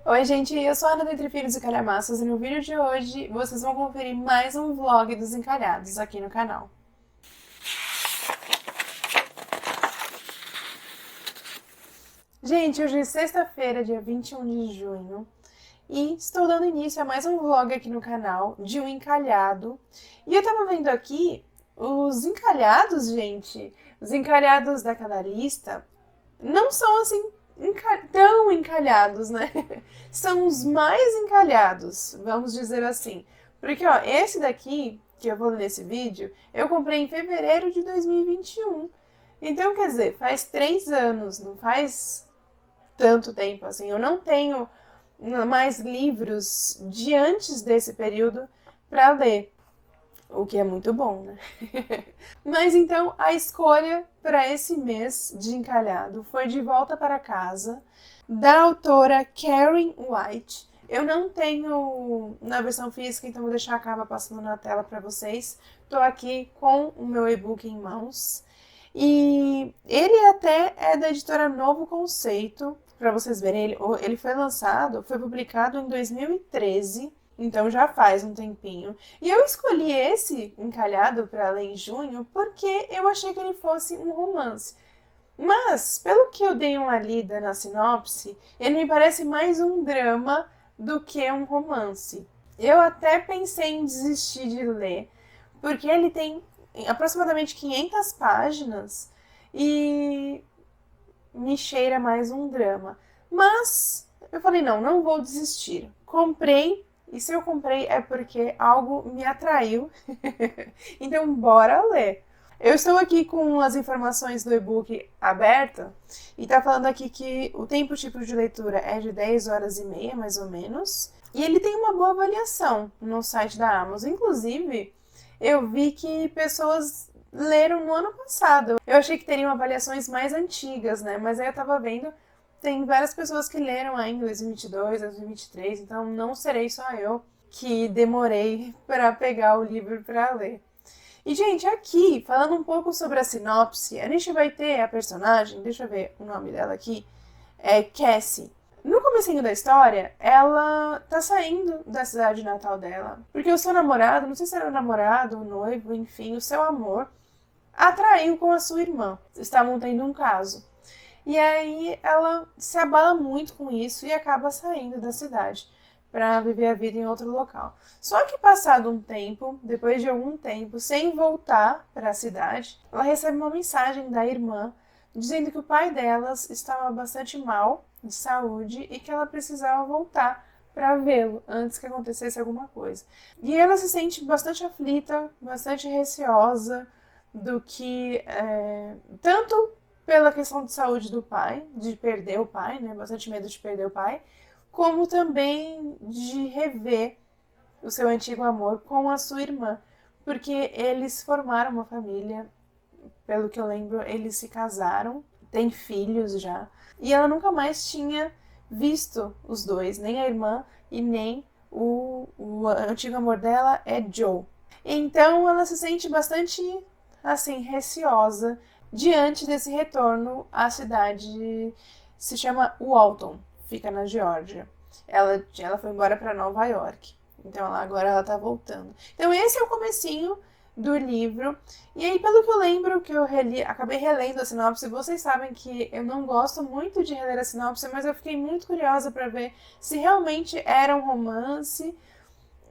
Oi, gente, eu sou a Ana Dentre Filhos e Calhamaços e no vídeo de hoje vocês vão conferir mais um vlog dos encalhados aqui no canal. Gente, hoje é sexta-feira, dia 21 de junho, e estou dando início a mais um vlog aqui no canal de um encalhado. E eu tava vendo aqui os encalhados, gente, os encalhados daquela lista não são assim tão encalhados, né? São os mais encalhados, vamos dizer assim. Porque, ó, esse daqui, que eu vou ler nesse vídeo, eu comprei em fevereiro de 2021. Então, quer dizer, faz 3 anos, não faz tanto tempo assim. Eu não tenho mais livros de antes desse período para ler. O que é muito bom, né? Mas então a escolha para esse mês de encalhado foi De Volta para Casa, da autora Karen White. Eu não tenho na versão física, então vou deixar a capa passando na tela para vocês. Estou aqui com o meu e-book em mãos. E ele até é da editora Novo Conceito, para vocês verem. Ele foi lançado, foi publicado em 2013. Então já faz um tempinho. E eu escolhi esse encalhado para ler em junho porque eu achei que ele fosse um romance. Mas, pelo que eu dei uma lida na sinopse, ele me parece mais um drama do que um romance. Eu até pensei em desistir de ler, porque ele tem aproximadamente 500 páginas e me cheira mais um drama. Mas eu falei, não vou desistir. Comprei. E se eu comprei é porque algo me atraiu. Então, bora ler. Eu estou aqui com as informações do e-book aberta e tá falando aqui que o tempo tipo de leitura é de 10 horas e meia, mais ou menos. E ele tem uma boa avaliação no site da Amazon. Inclusive, eu vi que pessoas leram no ano passado. Eu achei que teriam avaliações mais antigas, né? Mas aí eu tava vendo, tem várias pessoas que leram ainda em 2022, 2023, então não serei só eu que demorei para pegar o livro para ler. E, gente, aqui, falando um pouco sobre a sinopse, a gente vai ter a personagem, deixa eu ver o nome dela aqui, é Cassie. No comecinho da história, ela tá saindo da cidade natal dela, porque o seu namorado, não sei se era o namorado, o noivo, enfim, o seu amor, atraiu com a sua irmã. Estavam tendo um caso. E aí ela se abala muito com isso e acaba saindo da cidade para viver a vida em outro local. Só que passado um tempo, depois de algum tempo, sem voltar para a cidade, ela recebe uma mensagem da irmã dizendo que o pai delas estava bastante mal de saúde e que ela precisava voltar para vê-lo antes que acontecesse alguma coisa. E ela se sente bastante aflita, bastante receosa do que tanto pela questão de saúde do pai, de perder o pai, né? Bastante medo de perder o pai, como também de rever o seu antigo amor com a sua irmã, porque eles formaram uma família, pelo que eu lembro, eles se casaram, têm filhos já, e ela nunca mais tinha visto os dois, nem a irmã e nem o antigo amor dela é Joe. Então ela se sente bastante, assim, receosa diante desse retorno à cidade, se chama Walton, fica na Geórgia. Ela foi embora para Nova York, então agora ela tá voltando. Então esse é o comecinho do livro, e aí pelo que eu lembro, que eu acabei relendo a sinopse, vocês sabem que eu não gosto muito de reler a sinopse, mas eu fiquei muito curiosa para ver se realmente era um romance,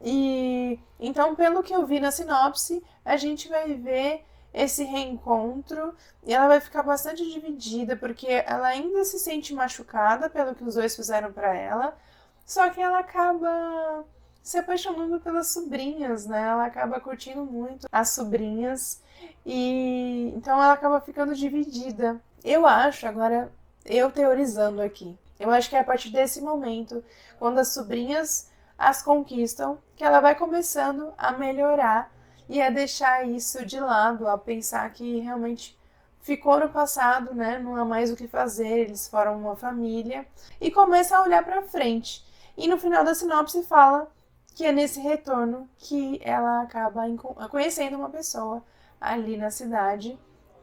e então pelo que eu vi na sinopse, a gente vai ver esse reencontro e ela vai ficar bastante dividida porque ela ainda se sente machucada pelo que os dois fizeram para ela, só que ela acaba se apaixonando pelas sobrinhas, né? Ela acaba curtindo muito as sobrinhas e então ela acaba ficando dividida. Eu acho, agora eu teorizando aqui, eu acho que é a partir desse momento, quando as sobrinhas as conquistam, que ela vai começando a melhorar e a deixar isso de lado, a pensar que realmente ficou no passado, né? Não há mais o que fazer, eles foram uma família e começa a olhar para frente. E no final da sinopse fala que é nesse retorno que ela acaba conhecendo uma pessoa ali na cidade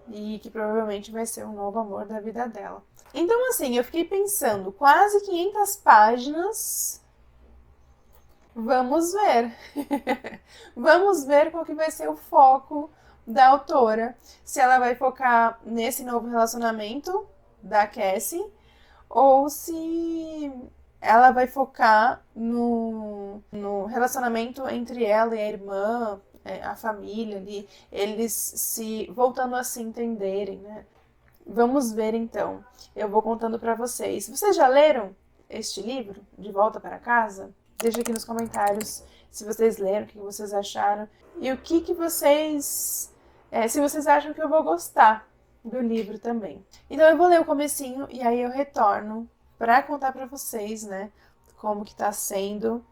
e que provavelmente vai ser o novo amor da vida dela. Então, assim, eu fiquei pensando, quase 500 páginas. Vamos ver. Vamos ver qual que vai ser o foco da autora. Se ela vai focar nesse novo relacionamento da Cassie ou se ela vai focar no relacionamento entre ela e a irmã, a família ali, eles se voltando a se entenderem, né? Vamos ver então. Eu vou contando para vocês. Vocês já leram este livro, De Volta para Casa? Deixa aqui nos comentários se vocês leram, o que vocês acharam e o que vocês, se vocês acham que eu vou gostar do livro também. Então eu vou ler o comecinho e aí eu retorno para contar para vocês, né, como que tá sendo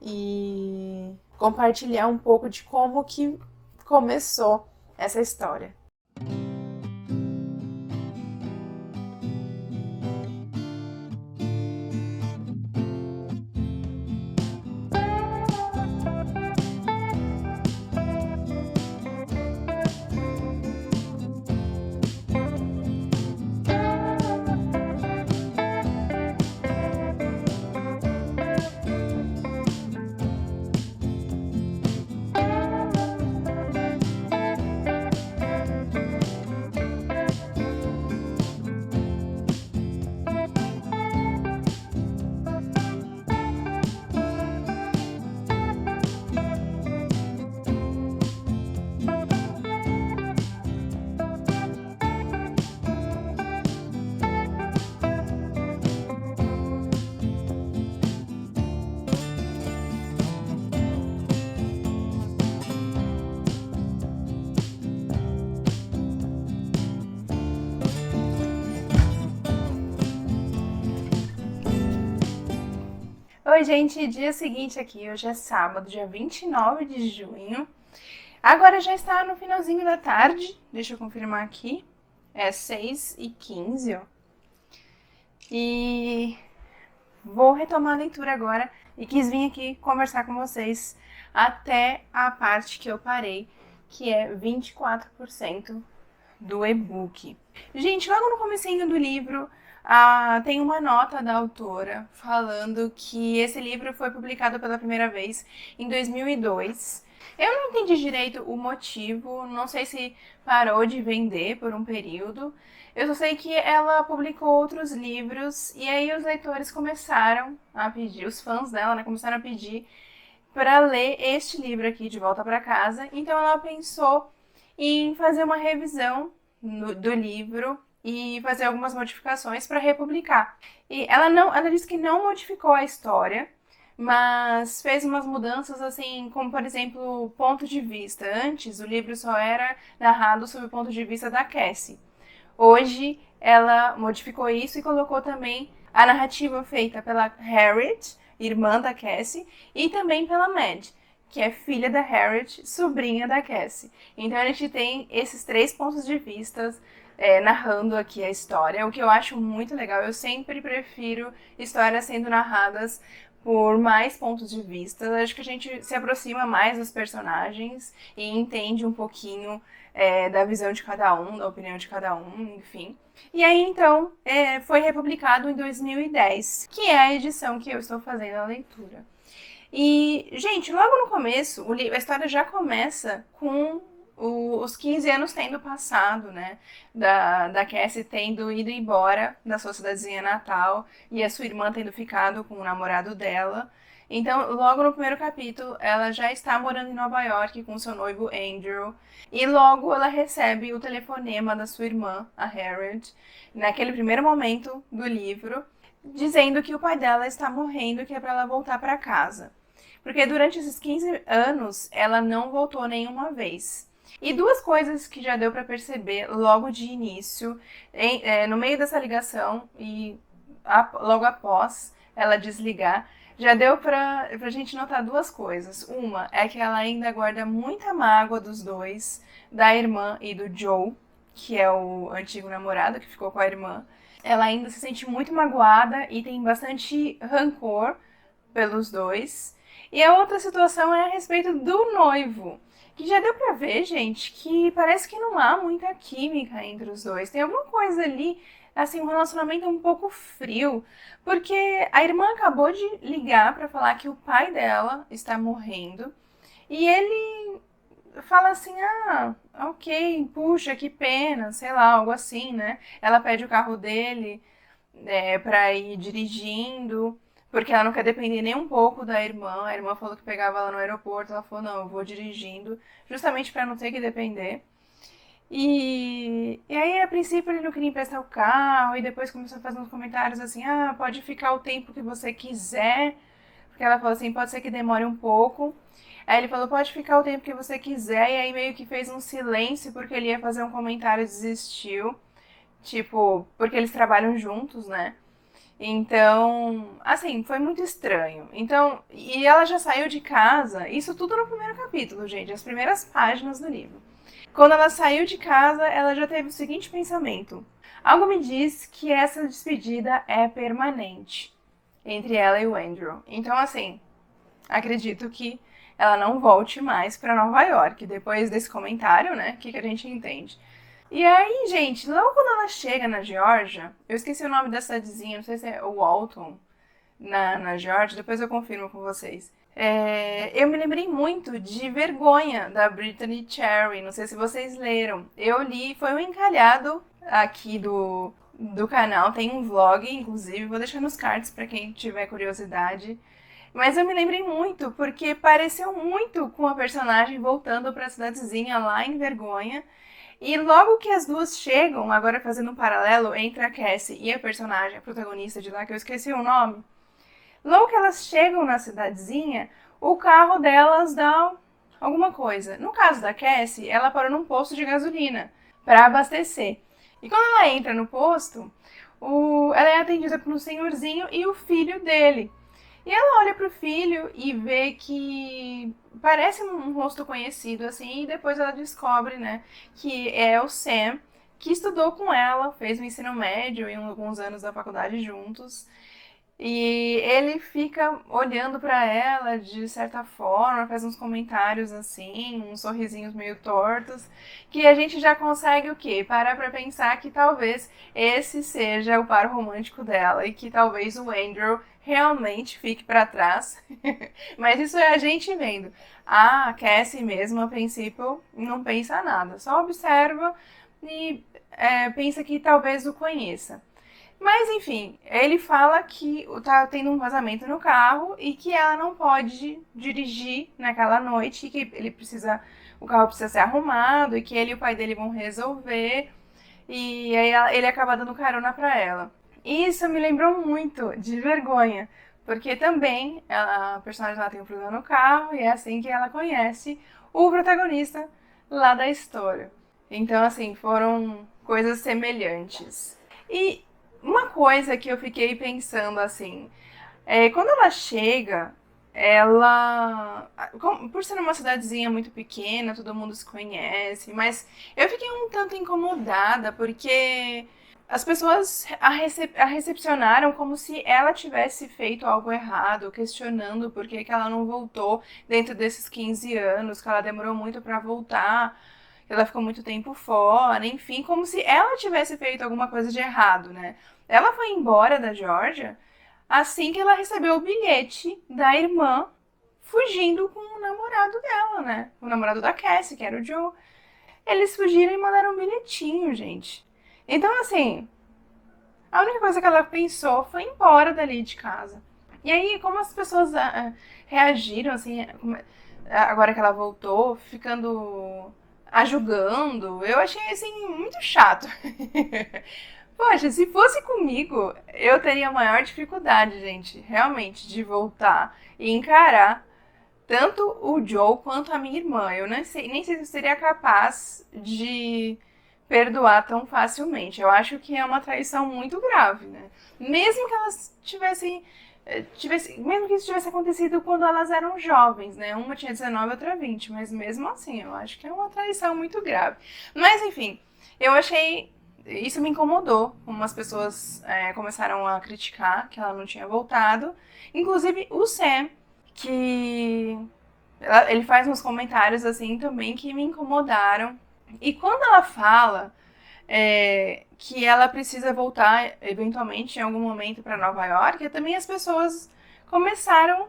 e compartilhar um pouco de como que começou essa história. Oi, gente, dia seguinte aqui, hoje é sábado, dia 29 de junho. Agora já está no finalzinho da tarde, deixa eu confirmar aqui, é 6h15, ó. E vou retomar a leitura agora e quis vir aqui conversar com vocês até a parte que eu parei, que é 24% do e-book. Gente, logo no comecinho do livro, tem uma nota da autora falando que esse livro foi publicado pela primeira vez em 2002. Eu não entendi direito o motivo, não sei se parou de vender por um período. Eu só sei que ela publicou outros livros e aí os leitores começaram a pedir, os fãs dela, né, começaram a pedir para ler este livro aqui, De Volta para Casa. Então ela pensou em fazer uma revisão do livro e fazer algumas modificações para republicar. E ela disse que não modificou a história, mas fez umas mudanças assim, como por exemplo, ponto de vista. Antes o livro só era narrado sob o ponto de vista da Cassie. Hoje ela modificou isso e colocou também a narrativa feita pela Harriet, irmã da Cassie, e também pela Mad, que é filha da Harriet, sobrinha da Cassie. Então a gente tem esses 3 pontos de vista narrando aqui a história, o que eu acho muito legal. Eu sempre prefiro histórias sendo narradas por mais pontos de vista. Acho que a gente se aproxima mais dos personagens e entende um pouquinho da visão de cada um, da opinião de cada um, enfim. E aí, então, foi republicado em 2010, que é a edição que eu estou fazendo a leitura. E, gente, logo no começo, a história já começa com os 15 anos tendo passado, né? Da Cassie tendo ido embora da sua cidadezinha natal e a sua irmã tendo ficado com o namorado dela. Então, logo no primeiro capítulo, ela já está morando em Nova York com seu noivo Andrew. E logo ela recebe o telefonema da sua irmã, a Harriet, naquele primeiro momento do livro, dizendo que o pai dela está morrendo e que é para ela voltar para casa. Porque durante esses 15 anos, ela não voltou nenhuma vez. E 2 coisas que já deu para perceber logo de início, no meio dessa ligação e logo após ela desligar, já deu pra gente notar 2 coisas. Uma é que ela ainda guarda muita mágoa dos dois, da irmã e do Joe, que é o antigo namorado que ficou com a irmã. Ela ainda se sente muito magoada e tem bastante rancor pelos dois. E a outra situação é a respeito do noivo, que já deu pra ver, gente, que parece que não há muita química entre os dois. Tem alguma coisa ali assim, um relacionamento um pouco frio, porque a irmã acabou de ligar pra falar que o pai dela está morrendo e ele fala assim: ah, ok, puxa, que pena, sei lá, algo assim, né? Ela pede o carro dele pra ir dirigindo, porque ela não quer depender nem um pouco da irmã. A irmã falou que pegava ela no aeroporto, ela falou: não, eu vou dirigindo, justamente pra não ter que depender. E aí, a princípio, ele não queria emprestar o carro, e depois começou a fazer uns comentários assim: ah, pode ficar o tempo que você quiser. Porque ela falou assim: pode ser que demore um pouco. Aí ele falou: pode ficar o tempo que você quiser. E aí, meio que fez um silêncio, porque ele ia fazer um comentário e desistiu. Tipo, porque eles trabalham juntos, né? Então, assim, foi muito estranho. Então, e ela já saiu de casa, isso tudo no primeiro capítulo, gente, as primeiras páginas do livro. Quando ela saiu de casa, ela já teve o seguinte pensamento: algo me diz que essa despedida é permanente entre ela e o Andrew. Então, assim, acredito que ela não volte mais para Nova York depois desse comentário, né? O que a gente entende? E aí, gente, logo quando ela chega na Geórgia, eu esqueci o nome da cidadezinha, não sei se é Walton, na Geórgia, depois eu confirmo com vocês. Eu me lembrei muito de Vergonha, da Brittany Cherry, não sei se vocês leram. Eu li, foi um encalhado aqui do canal, tem um vlog, inclusive, vou deixar nos cards para quem tiver curiosidade. Mas eu me lembrei muito, porque pareceu muito com a personagem voltando para a cidadezinha lá em Vergonha. E logo que as duas chegam, agora fazendo um paralelo entre a Cassie e a personagem, a protagonista de lá, que eu esqueci o nome, logo que elas chegam na cidadezinha, o carro delas dá alguma coisa. No caso da Cassie, ela parou num posto de gasolina para abastecer. E quando ela entra no posto, ela é atendida por um senhorzinho e o filho dele. E ela olha pro filho e vê que parece um rosto conhecido, assim, e depois ela descobre, né, que é o Sam, que estudou com ela, fez o ensino médio e alguns anos da faculdade juntos. E ele fica olhando pra ela de certa forma, faz uns comentários assim, uns sorrisinhos meio tortos, que a gente já consegue o quê? Parar pra pensar que talvez esse seja o par romântico dela e que talvez o Andrew realmente fique pra trás. Mas isso é a gente vendo. A Cassie mesmo, a princípio, não pensa nada, só observa e pensa que talvez o conheça. Mas enfim, ele fala que tá tendo um vazamento no carro e que ela não pode dirigir naquela noite, que o carro precisa ser arrumado e que ele e o pai dele vão resolver. E aí ele acaba dando carona pra ela. Isso me lembrou muito de Vergonha, porque também a personagem lá tem um problema no carro e é assim que ela conhece o protagonista lá da história. Então, assim, foram coisas semelhantes. E uma coisa que eu fiquei pensando assim, quando ela chega, por ser uma cidadezinha muito pequena, todo mundo se conhece, mas eu fiquei um tanto incomodada porque as pessoas a recepcionaram como se ela tivesse feito algo errado, questionando por que ela não voltou dentro desses 15 anos, que ela demorou muito para voltar, ela ficou muito tempo fora, enfim, como se ela tivesse feito alguma coisa de errado, né? Ela foi embora da Geórgia assim que ela recebeu o bilhete da irmã fugindo com o namorado dela, né? O namorado da Cassie, que era o Joe. Eles fugiram e mandaram um bilhetinho, gente. Então, assim, a única coisa que ela pensou foi ir embora dali de casa. E aí, como as pessoas reagiram, assim, agora que ela voltou, ficando a julgando, eu achei, assim, muito chato. Poxa, se fosse comigo, eu teria maior dificuldade, gente, realmente, de voltar e encarar tanto o Joe quanto a minha irmã. Eu nem sei se eu seria capaz de perdoar tão facilmente. Eu acho que é uma traição muito grave, né? Mesmo que elas mesmo que isso tivesse acontecido quando elas eram jovens, né? Uma tinha 19, outra 20, mas mesmo assim, eu acho que é uma traição muito grave. Mas enfim, eu achei isso me incomodou. Umas pessoas começaram a criticar que ela não tinha voltado. Inclusive o Sam, que ele faz uns comentários assim também que me incomodaram. E quando ela fala que ela precisa voltar eventualmente em algum momento para Nova York, e também as pessoas começaram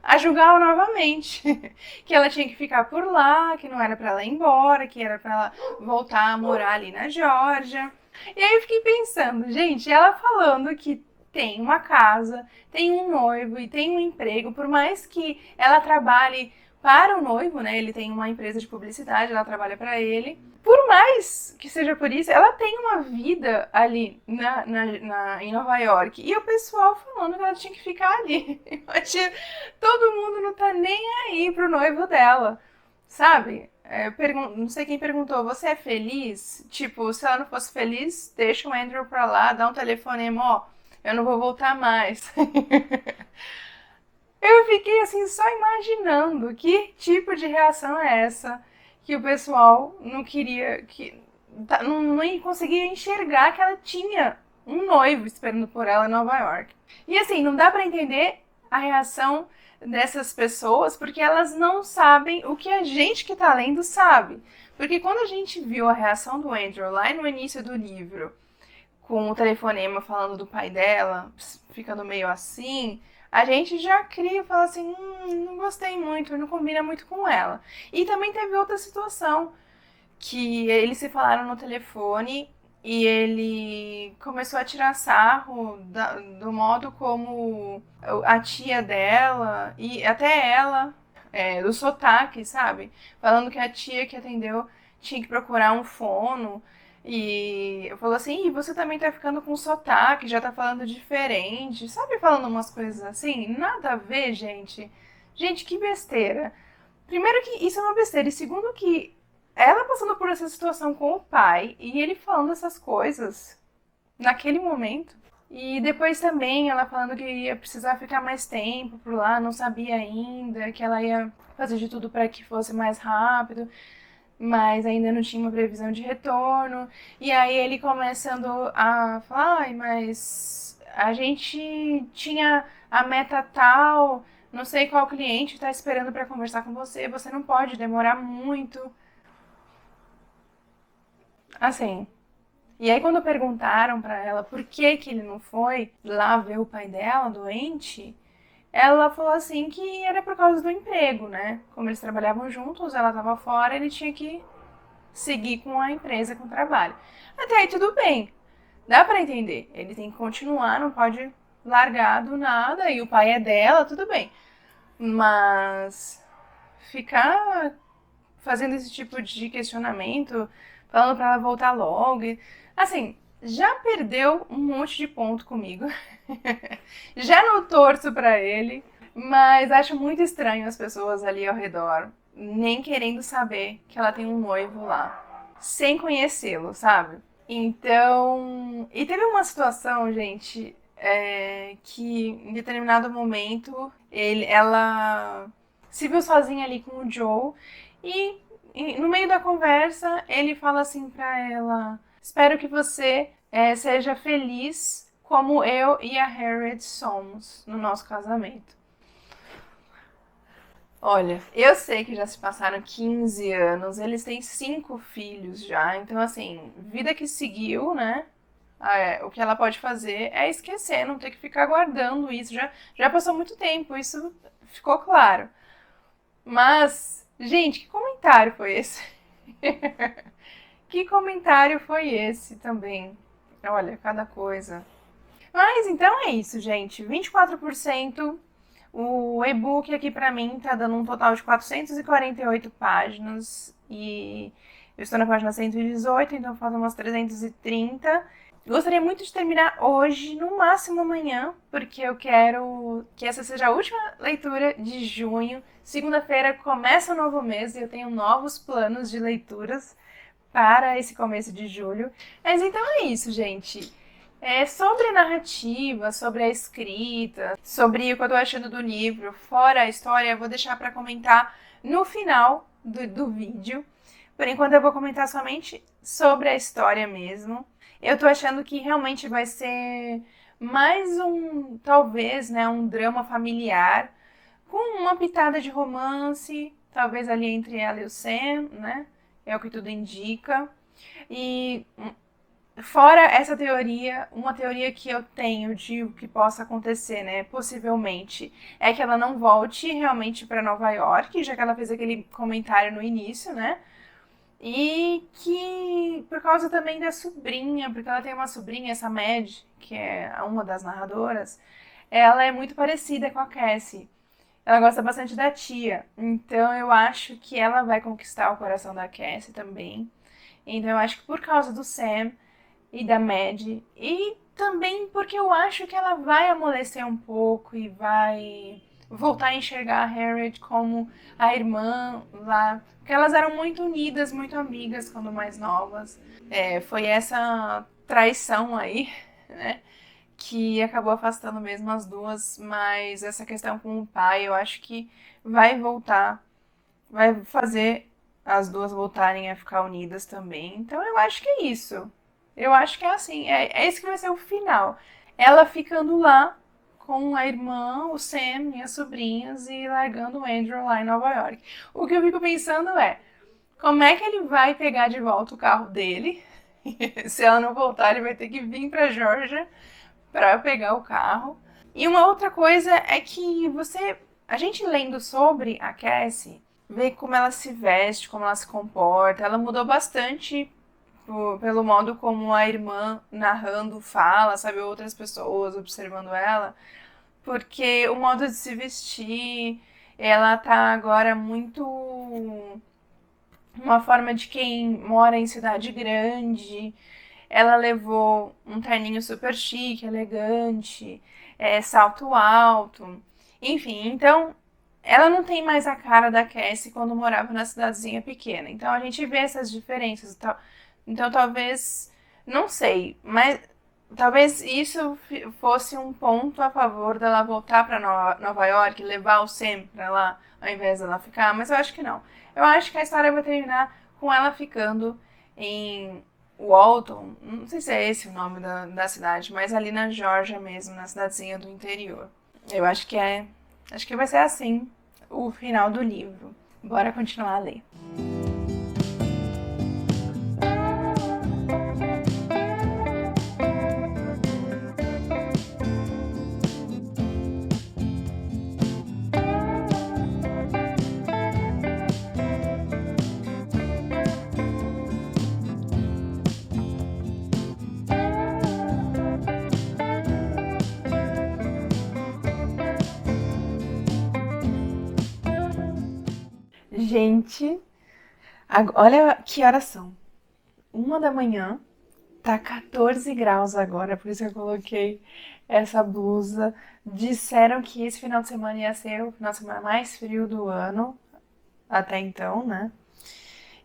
a julgá-la novamente. Que ela tinha que ficar por lá, que não era para ela ir embora, que era para ela voltar a morar ali na Geórgia. E aí eu fiquei pensando, gente, ela falando que tem uma casa, tem um noivo e tem um emprego, por mais que ela trabalhe para o noivo, né? Ele tem uma empresa de publicidade, ela trabalha para ele. Por mais que seja por isso, ela tem uma vida ali em Nova York. E o pessoal falando que ela tinha que ficar ali. Todo mundo não tá nem aí pro noivo dela, sabe? Não sei quem perguntou, você é feliz? Tipo, se ela não fosse feliz, deixa o Andrew pra lá, dá um telefonema, ó, eu não vou voltar mais. Eu fiquei assim só imaginando que tipo de reação é essa que o pessoal não queria, não conseguia enxergar que ela tinha um noivo esperando por ela em Nova York. E assim, não dá pra entender a reação dessas pessoas porque elas não sabem o que a gente que tá lendo sabe. Porque quando a gente viu a reação do Andrew lá no início do livro, com o telefonema falando do pai dela, ficando meio assim, a gente já cria e fala assim, não gostei muito, não combina muito com ela. E também teve outra situação, que eles se falaram no telefone e ele começou a tirar sarro do modo como a tia dela e até ela, do sotaque, sabe? Falando que a tia que atendeu tinha que procurar um fono. E eu falou assim, você também tá ficando com sotaque, já tá falando diferente, sabe? Falando umas coisas assim, nada a ver, gente. Gente, que besteira. Primeiro que isso é uma besteira, e segundo que ela passando por essa situação com o pai e ele falando essas coisas naquele momento. E depois também ela falando que ia precisar ficar mais tempo por lá, não sabia ainda, que ela ia fazer de tudo para que fosse mais rápido, mas ainda não tinha uma previsão de retorno. E aí ele começando a falar, ai, mas a gente tinha a meta tal, não sei qual cliente está esperando para conversar com você, você não pode demorar muito. Assim. E aí quando perguntaram pra ela por que que ele não foi lá ver o pai dela doente, ela falou assim que era por causa do emprego, né? Como eles trabalhavam juntos, ela estava fora, ele tinha que seguir com a empresa, com o trabalho. Até aí tudo bem. Dá pra entender. Ele tem que continuar, não pode largar do nada, e o pai é dela, tudo bem. Mas ficar fazendo esse tipo de questionamento, falando pra ela voltar logo. Assim, já perdeu um monte de ponto comigo. Já não torço pra ele, mas acho muito estranho as pessoas ali ao redor nem querendo saber que ela tem um noivo lá, sem conhecê-lo, sabe? Então, e teve uma situação, gente, que em determinado momento ela se viu sozinha ali com o Joe e no meio da conversa ele fala assim pra ela: espero que você seja feliz como eu e a Harriet somos no nosso casamento. Olha, eu sei que já se passaram 15 anos, eles têm 5 filhos já, então assim, vida que seguiu, né? O que ela pode fazer é esquecer, não ter que ficar guardando isso. Já passou muito tempo, isso ficou claro. Mas, gente, que comentário foi esse? Que comentário foi esse também? Olha, cada coisa. Mas então é isso, gente. 24%. O e-book aqui pra mim tá dando um total de 448 páginas. E eu estou na página 118, então faltam umas 330. Gostaria muito de terminar hoje, no máximo amanhã, porque eu quero que essa seja a última leitura de junho. Segunda-feira começa o novo mês e eu tenho novos planos de leituras para esse começo de julho. Mas então é isso, gente. Sobre a narrativa, sobre a escrita, sobre o que eu tô achando do livro, fora a história, eu vou deixar para comentar no final do vídeo. Por enquanto eu vou comentar somente sobre a história mesmo. Eu tô achando que realmente vai ser mais talvez, né, um drama familiar, com uma pitada de romance, talvez ali entre ela e o Sam, né? É o que tudo indica. E Fora essa teoria, uma teoria que eu tenho de o que possa acontecer, né? Possivelmente, é que ela não volte realmente para Nova York, já que ela fez aquele comentário no início, né? E que por causa também da sobrinha, porque ela tem uma sobrinha, essa Mad, que é uma das narradoras, ela é muito parecida com a Cassie. Ela gosta bastante da tia. Então eu acho que ela vai conquistar o coração da Cassie também. Então eu acho que por causa do Sam e da Mad, e também porque eu acho que ela vai amolecer um pouco e vai voltar a enxergar a Harriet como a irmã lá, porque elas eram muito unidas, muito amigas quando mais novas. Foi essa traição aí, né, que acabou afastando mesmo as duas, mas essa questão com o pai, eu acho que vai voltar, vai fazer as duas voltarem a ficar unidas também. Então eu acho que é isso. Eu acho que é assim, é esse que vai ser o final. Ela ficando lá com a irmã, o Sam e as sobrinhas e largando o Andrew lá em Nova York. O que eu fico pensando é, como é que ele vai pegar de volta o carro dele? Se ela não voltar, ele vai ter que vir para Georgia para pegar o carro. E uma outra coisa é que a gente lendo sobre a Cassie, vê como ela se veste, como ela se comporta. Ela mudou bastante pelo modo como a irmã narrando fala, sabe, outras pessoas observando ela, porque o modo de se vestir, ela tá agora muito uma forma de quem mora em cidade grande. Ela levou um terninho super chique, elegante, salto alto, enfim, então ela não tem mais a cara da Cassie quando morava na cidadezinha pequena. Então a gente vê essas diferenças e tal. Então talvez, não sei, mas talvez isso fosse um ponto a favor dela voltar para Nova York, levar o Sam para lá, ao invés dela ficar, mas eu acho que não. Eu acho que a história vai terminar com ela ficando em Walton, não sei se é esse o nome da cidade, mas ali na Geórgia mesmo, na cidadezinha do interior. Eu acho que acho que vai ser assim o final do livro. Bora continuar a ler. Gente, olha que horas são. 1 da manhã, tá 14 graus agora, por isso que eu coloquei essa blusa. Disseram que esse final de semana ia ser o final de semana mais frio do ano, até então, né?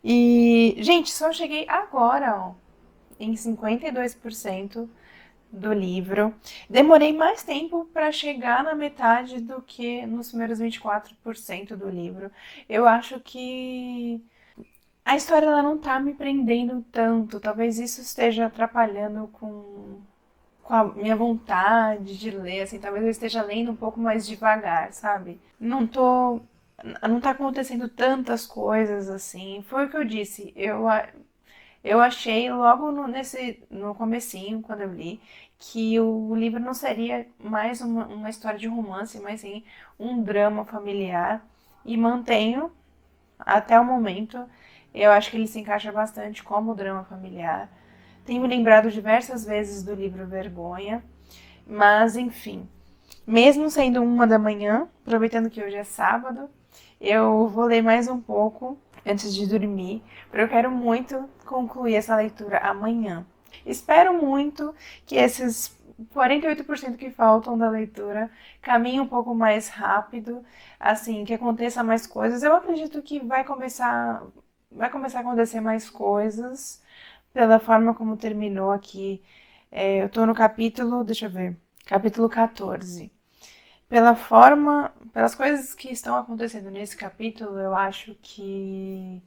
E, gente, só cheguei agora, ó, em 52% do livro. Demorei mais tempo para chegar na metade do que nos primeiros 24% do livro. Eu acho que a história ela não tá me prendendo tanto. Talvez isso esteja atrapalhando com a minha vontade de ler, assim, talvez eu esteja lendo um pouco mais devagar, sabe? Não tá acontecendo tantas coisas assim. Foi o que eu disse. Eu achei logo no comecinho, quando eu li, que o livro não seria mais uma história de romance, mas sim um drama familiar. E mantenho até o momento. Eu acho que ele se encaixa bastante como drama familiar. Tenho me lembrado diversas vezes do livro Vergonha, mas enfim. Mesmo sendo 1 da manhã, aproveitando que hoje é sábado, eu vou ler mais um pouco antes de dormir, porque eu quero muito concluir essa leitura amanhã. Espero muito que esses 48% que faltam da leitura caminhem um pouco mais rápido, assim, que aconteça mais coisas. Eu acredito que vai começar a acontecer mais coisas pela forma como terminou aqui. Eu tô no capítulo, deixa eu ver, capítulo 14. Pelas coisas que estão acontecendo nesse capítulo, eu acho que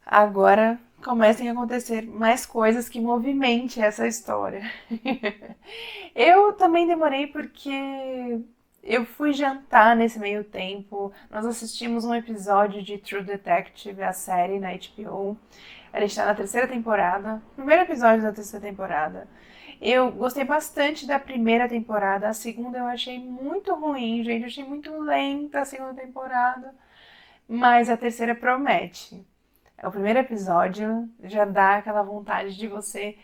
agora comecem a acontecer mais coisas que movimente essa história. Eu também demorei porque eu fui jantar nesse meio tempo. Nós assistimos um episódio de True Detective, a série na HBO. A gente tá na terceira temporada, primeiro episódio da terceira temporada. Eu gostei bastante da primeira temporada, a segunda eu achei muito ruim, gente. Eu achei muito lenta a segunda temporada, mas a terceira promete. O primeiro episódio já dá aquela vontade de você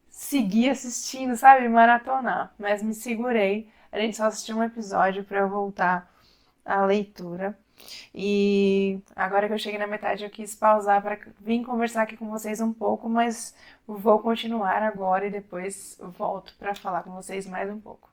seguir assistindo, sabe? Maratonar. Mas me segurei. A gente só assistiu um episódio para eu voltar à leitura. E agora que eu cheguei na metade, eu quis pausar para vir conversar aqui com vocês um pouco, mas vou continuar agora e depois volto para falar com vocês mais um pouco.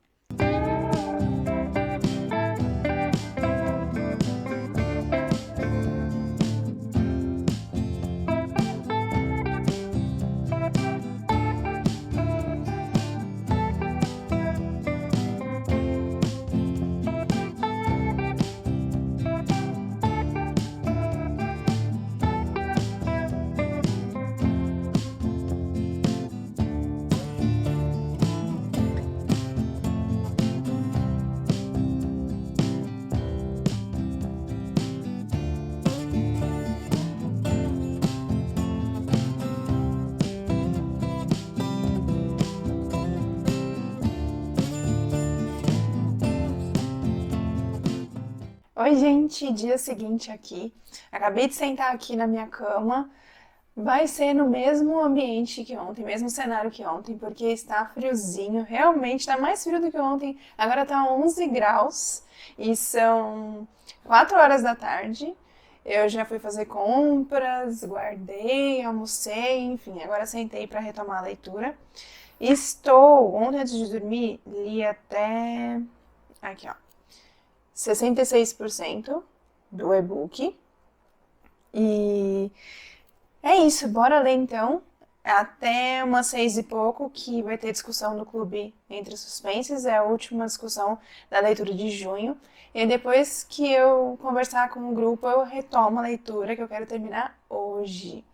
Oi, gente, dia seguinte aqui. Acabei de sentar aqui na minha cama. Vai ser no mesmo ambiente que ontem, mesmo cenário que ontem, porque está friozinho. Realmente está mais frio do que ontem. Agora tá 11 graus e são 4 horas da tarde. Eu já fui fazer compras, guardei, almocei, enfim, agora sentei para retomar a leitura. Ontem antes de dormir, li até aqui, ó. 66% do e-book. E é isso, bora ler então. Até umas 6 e pouco que vai ter discussão no Clube Entre Suspenses. É a última discussão da leitura de junho. E depois que eu conversar com o grupo, eu retomo a leitura que eu quero terminar hoje.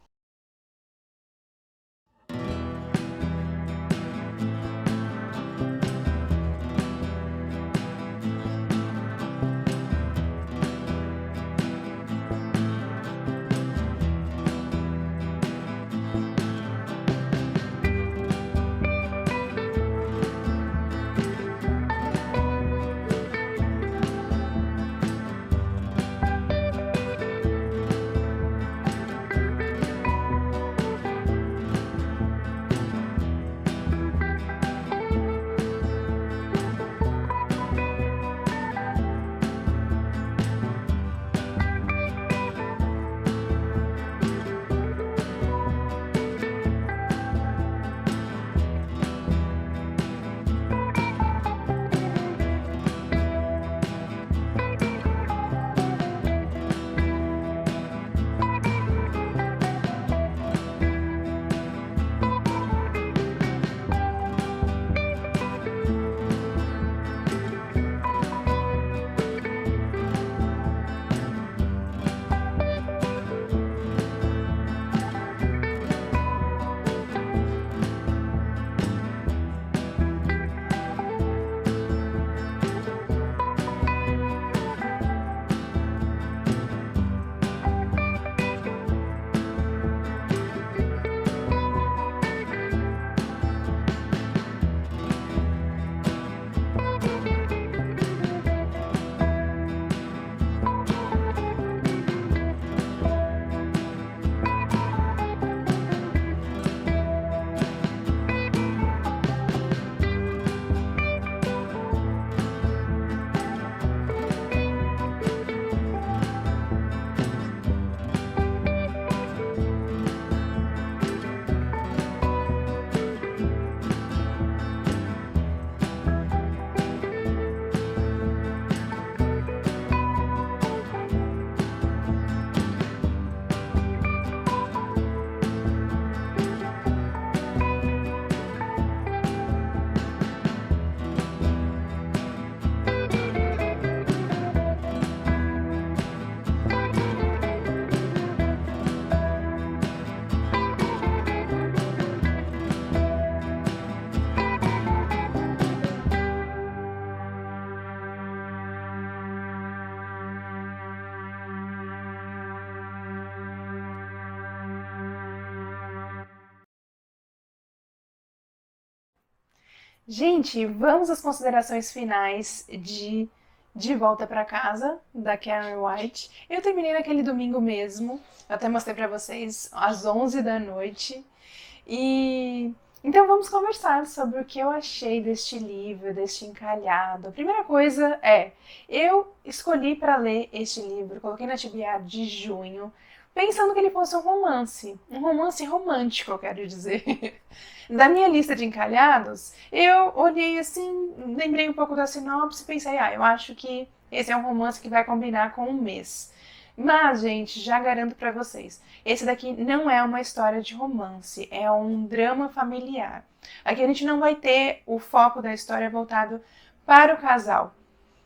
Gente, vamos às considerações finais De Volta pra Casa, da Karen White. Eu terminei naquele domingo mesmo, eu até mostrei pra vocês, às 11 da noite. E então vamos conversar sobre o que eu achei deste livro, deste encalhado. A primeira coisa é, eu escolhi para ler este livro, coloquei na TBR de junho, pensando que ele fosse um romance romântico, eu quero dizer. Da minha lista de encalhados, eu olhei assim, lembrei um pouco da sinopse e pensei, eu acho que esse é um romance que vai combinar com um mês. Mas, gente, já garanto pra vocês, esse daqui não é uma história de romance, é um drama familiar. Aqui a gente não vai ter o foco da história voltado para o casal.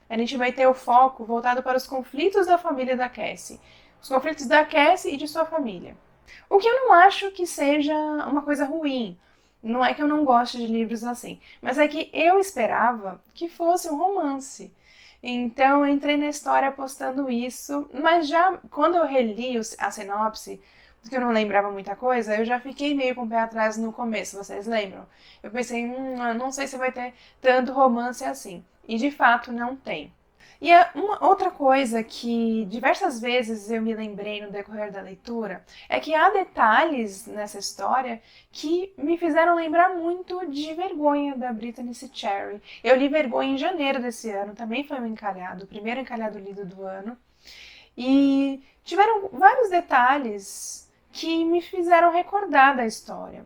A gente vai ter o foco voltado para os conflitos da família da Cassie. Os conflitos da Cassie e de sua família. O que eu não acho que seja uma coisa ruim. Não é que eu não goste de livros assim, mas é que eu esperava que fosse um romance. Então eu entrei na história apostando isso, mas já quando eu reli a sinopse, porque eu não lembrava muita coisa, eu já fiquei meio com o pé atrás no começo, vocês lembram? Eu pensei, eu não sei se vai ter tanto romance assim. E de fato não tem. E uma outra coisa que diversas vezes eu me lembrei no decorrer da leitura é que há detalhes nessa história que me fizeram lembrar muito de Vergonha, da Brittany C. Cherry. Eu li Vergonha em janeiro desse ano, também foi um encalhado, o primeiro encalhado lido do ano. E tiveram vários detalhes que me fizeram recordar da história.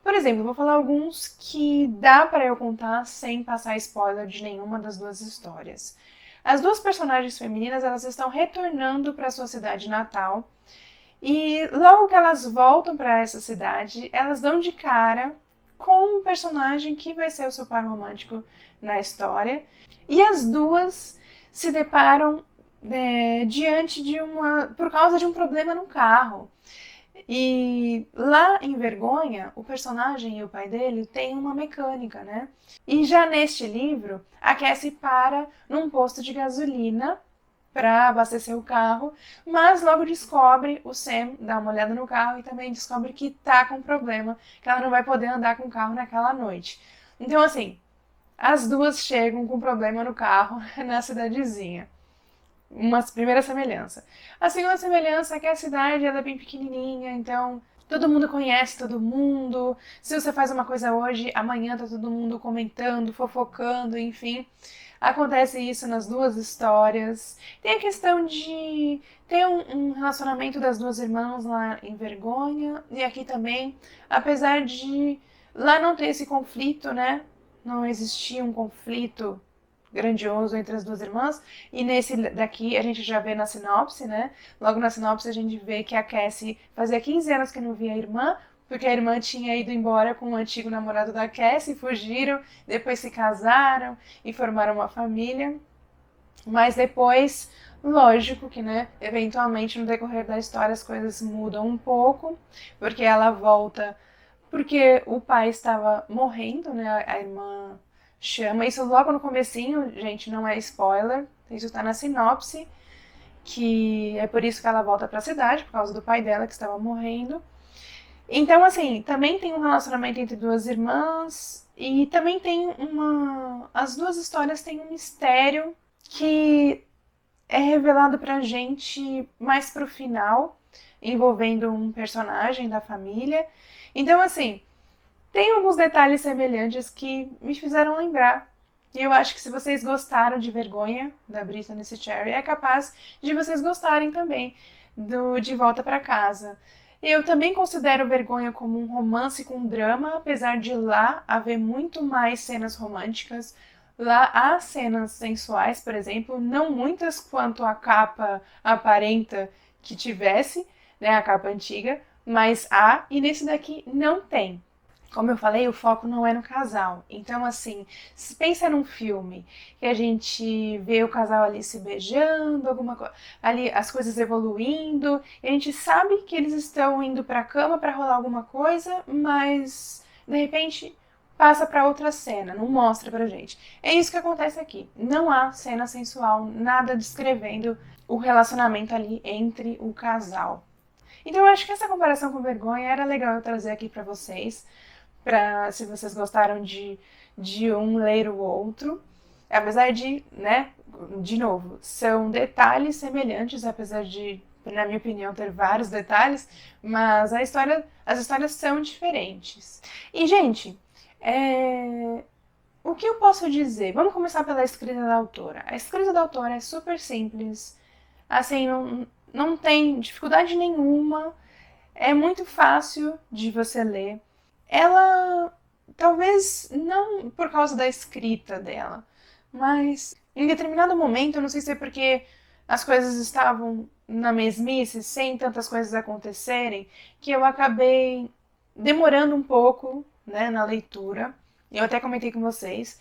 Por exemplo, vou falar alguns que dá para eu contar sem passar spoiler de nenhuma das duas histórias. As duas personagens femininas, elas estão retornando para sua cidade natal e logo que elas voltam para essa cidade, elas dão de cara com um personagem que vai ser o seu par romântico na história. E as duas se deparam diante de por causa de um problema no carro. E lá em Vergonha, o personagem e o pai dele têm uma mecânica, né? E já neste livro, a Cassie para num posto de gasolina para abastecer o carro, mas logo descobre, o Sam dá uma olhada no carro e também descobre que tá com problema, que ela não vai poder andar com o carro naquela noite. Então, assim, as duas chegam com problema no carro na cidadezinha. Uma primeira semelhança. A segunda semelhança é que a cidade ela é bem pequenininha, então todo mundo conhece todo mundo. Se você faz uma coisa hoje, amanhã tá todo mundo comentando, fofocando, enfim. Acontece isso nas duas histórias. Tem a questão de ter um relacionamento das duas irmãs lá em Vergonha, e aqui também, apesar de lá não ter esse conflito, né? Não existia um conflito grandioso entre as duas irmãs, e nesse daqui a gente já vê na sinopse, né? Logo na sinopse a gente vê que a Cassie fazia 15 anos que não via a irmã, porque a irmã tinha ido embora com o antigo namorado da Cassie, fugiram, depois se casaram e formaram uma família. Mas depois, lógico que, né, eventualmente no decorrer da história as coisas mudam um pouco, porque ela volta porque o pai estava morrendo, né? A irmã chama. Isso logo no comecinho, gente, não é spoiler. Isso tá na sinopse, que é por isso que ela volta para a cidade, por causa do pai dela que estava morrendo. Então, assim, também tem um relacionamento entre duas irmãs e também tem as duas histórias têm um mistério que é revelado pra gente mais pro final, envolvendo um personagem da família. Então, assim, tem alguns detalhes semelhantes que me fizeram lembrar. E eu acho que se vocês gostaram de Vergonha, da Brittany C. Cherry, é capaz de vocês gostarem também do De Volta para Casa. Eu também considero Vergonha como um romance com drama, apesar de lá haver muito mais cenas românticas. Lá há cenas sensuais, por exemplo, não muitas quanto a capa aparenta que tivesse, né, a capa antiga, mas há, e nesse daqui não tem. Como eu falei, o foco não é no casal. Então, assim, se pensa num filme que a gente vê o casal ali se beijando, alguma coisa, ali as coisas evoluindo, e a gente sabe que eles estão indo pra cama pra rolar alguma coisa, mas de repente passa pra outra cena, não mostra pra gente. É isso que acontece aqui. Não há cena sensual, nada descrevendo o relacionamento ali entre o casal. Então, eu acho que essa comparação com Vergonha era legal eu trazer aqui pra vocês. Se vocês gostaram de um ler o outro, apesar de, né, de novo, são detalhes semelhantes, apesar de, na minha opinião, ter vários detalhes, mas as histórias são diferentes. E, gente, o que eu posso dizer? Vamos começar pela escrita da autora. A escrita da autora é super simples, assim, não tem dificuldade nenhuma, é muito fácil de você ler. Ela, talvez não por causa da escrita dela, mas em determinado momento, eu não sei se é porque as coisas estavam na mesmice, sem tantas coisas acontecerem, que eu acabei demorando um pouco, né, na leitura. Eu até comentei com vocês.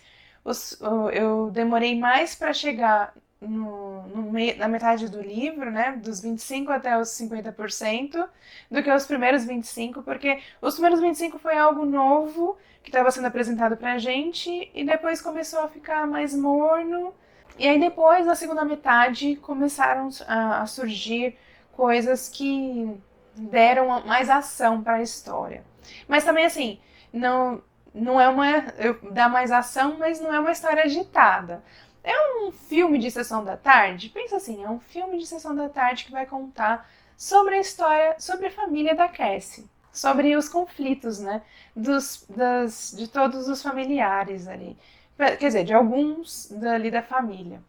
Eu demorei mais para chegar na metade do livro, né, dos 25 até os 50%, do que os primeiros 25, porque os primeiros 25 foi algo novo que estava sendo apresentado pra gente e depois começou a ficar mais morno. E aí depois, na segunda metade, começaram a surgir coisas que deram mais ação para a história. Mas também, assim, não é dá mais ação, mas não é uma história agitada. É um filme de sessão da tarde? Pensa assim, é um filme de sessão da tarde que vai contar sobre a história, sobre a família da Cassie, sobre os conflitos, né, de todos os familiares ali. Quer dizer, de alguns dali da família.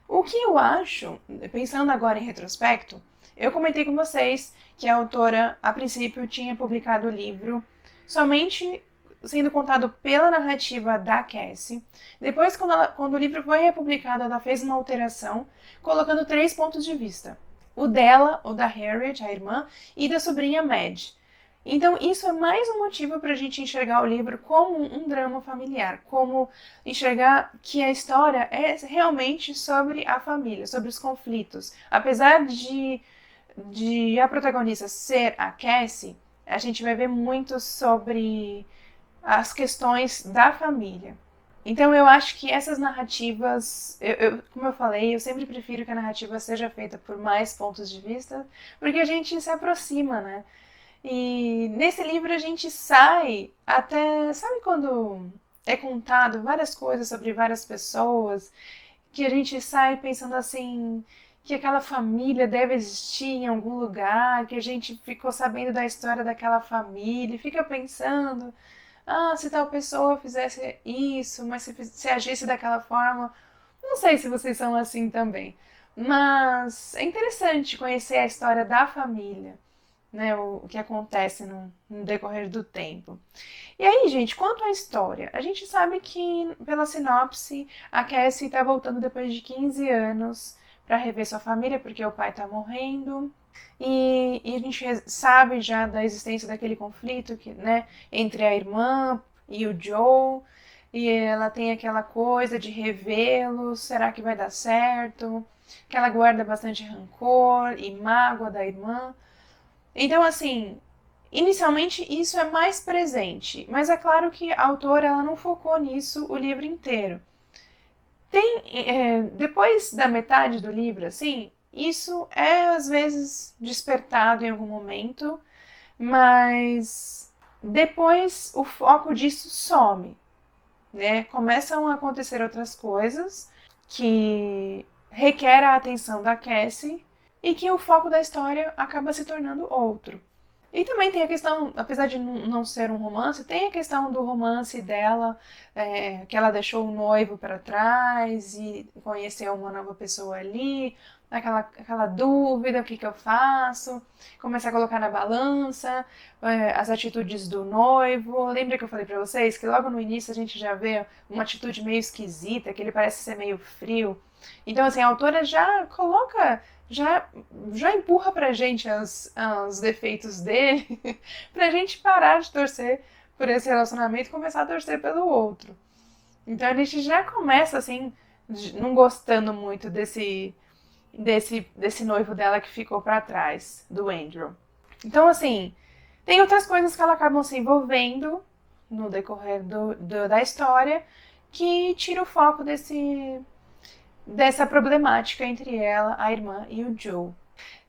O que eu acho, pensando agora em retrospecto, eu comentei com vocês que a autora, a princípio, tinha publicado o livro somente sendo contado pela narrativa da Cassie. Depois, quando o livro foi republicado, ela fez uma alteração, colocando 3 pontos de vista. O dela, o da Harriet, a irmã, e da sobrinha Mad. Então, isso é mais um motivo para a gente enxergar o livro como um drama familiar, como enxergar que a história é realmente sobre a família, sobre os conflitos. Apesar de a protagonista ser a Cassie, a gente vai ver muito sobre as questões da família. Então eu acho que essas narrativas, como eu falei, eu sempre prefiro que a narrativa seja feita por mais pontos de vista, porque a gente se aproxima, né? E nesse livro a gente sai até, sabe quando é contado várias coisas sobre várias pessoas, que a gente sai pensando assim, que aquela família deve existir em algum lugar, que a gente ficou sabendo da história daquela família, e fica pensando, se tal pessoa fizesse isso, mas se agisse daquela forma, não sei se vocês são assim também. Mas é interessante conhecer a história da família, né, o que acontece no decorrer do tempo. E aí, gente, quanto à história, a gente sabe que, pela sinopse, a Cassie está voltando depois de 15 anos para rever sua família, porque o pai está morrendo. E a gente sabe já da existência daquele conflito né, entre a irmã e o Joe. E ela tem aquela coisa de revê-lo, será que vai dar certo? Que ela guarda bastante rancor e mágoa da irmã. Então, assim, inicialmente isso é mais presente, mas é claro que a autora ela não focou nisso o livro inteiro. Depois da metade do livro, assim, isso é às vezes despertado em algum momento, mas depois o foco disso some, né? Começam a acontecer outras coisas que requer a atenção da Cassie e que o foco da história acaba se tornando outro. E também tem a questão, apesar de não ser um romance, tem a questão do romance dela, que ela deixou o noivo para trás e conheceu uma nova pessoa ali, aquela dúvida, o que eu faço, começar a colocar na balança, as atitudes do noivo. Lembra que eu falei para vocês que logo no início a gente já vê uma atitude meio esquisita, que ele parece ser meio frio. Então, assim, a autora já coloca, já empurra pra gente os defeitos dele, pra gente parar de torcer por esse relacionamento e começar a torcer pelo outro. Então a gente já começa, assim, não gostando muito desse noivo dela que ficou pra trás, do Andrew. Então, assim, tem outras coisas que ela acabam se envolvendo no decorrer da história que tira o foco dessa problemática entre ela, a irmã e o Joe.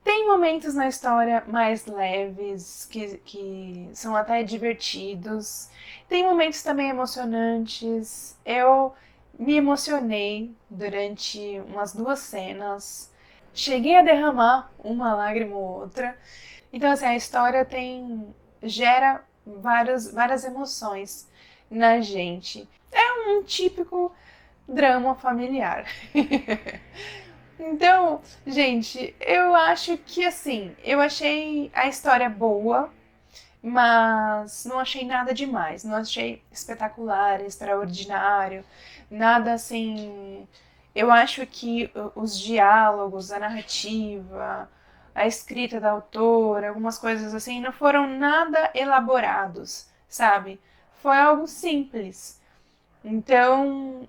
Tem momentos na história mais leves, que são até divertidos. Tem momentos também emocionantes. Eu me emocionei durante umas 2 cenas. Cheguei a derramar uma lágrima ou outra. Então, assim, a história gera várias emoções na gente. É um típico drama familiar. Então, gente, eu acho que assim, eu achei a história boa, mas não achei nada demais. Não achei espetacular, extraordinário, nada assim. Eu acho que os diálogos, a narrativa, a escrita da autora, algumas coisas assim, não foram nada elaborados, sabe? Foi algo simples. Então,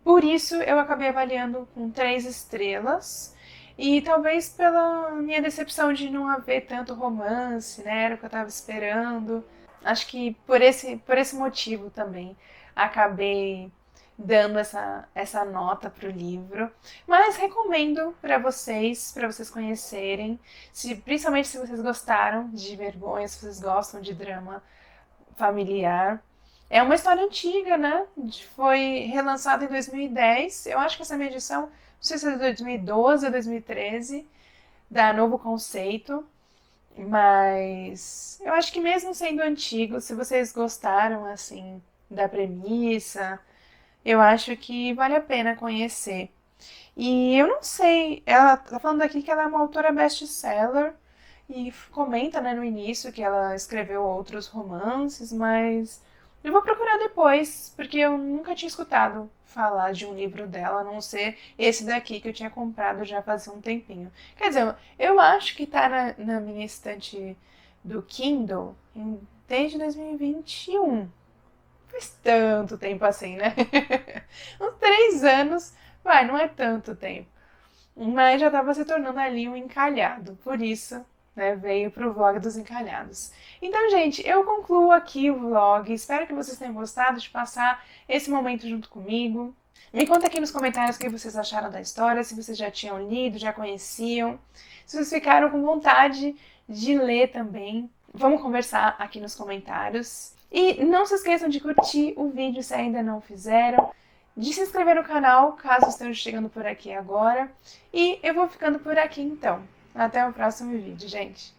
por isso eu acabei avaliando com 3 estrelas. E talvez pela minha decepção de não haver tanto romance, né? Era o que eu estava esperando. Acho que por esse motivo também acabei dando essa nota pro livro. Mas recomendo para vocês conhecerem, principalmente se vocês gostaram de Vergonha, se vocês gostam de drama familiar. É uma história antiga, né? Foi relançada em 2010. Eu acho que essa é a minha edição, não sei se é de 2012 ou 2013, da Novo Conceito. Mas eu acho que mesmo sendo antigo, se vocês gostaram, assim, da premissa, eu acho que vale a pena conhecer. E eu não sei, ela tá falando aqui que ela é uma autora best-seller e comenta, né, no início que ela escreveu outros romances, mas eu vou procurar depois, porque eu nunca tinha escutado falar de um livro dela, a não ser esse daqui que eu tinha comprado já fazia um tempinho. Quer dizer, eu acho que tá na minha estante do Kindle desde 2021. Faz tanto tempo assim, né? Uns 3 anos, vai, não é tanto tempo. Mas já estava se tornando ali um encalhado. Por isso, né, veio para o vlog dos encalhados. Então, gente, eu concluo aqui o vlog. Espero que vocês tenham gostado de passar esse momento junto comigo. Me conta aqui nos comentários o que vocês acharam da história, se vocês já tinham lido, já conheciam, se vocês ficaram com vontade de ler também. Vamos conversar aqui nos comentários. E não se esqueçam de curtir o vídeo se ainda não fizeram, de se inscrever no canal caso estejam chegando por aqui agora. E eu vou ficando por aqui então. Até o próximo vídeo, gente.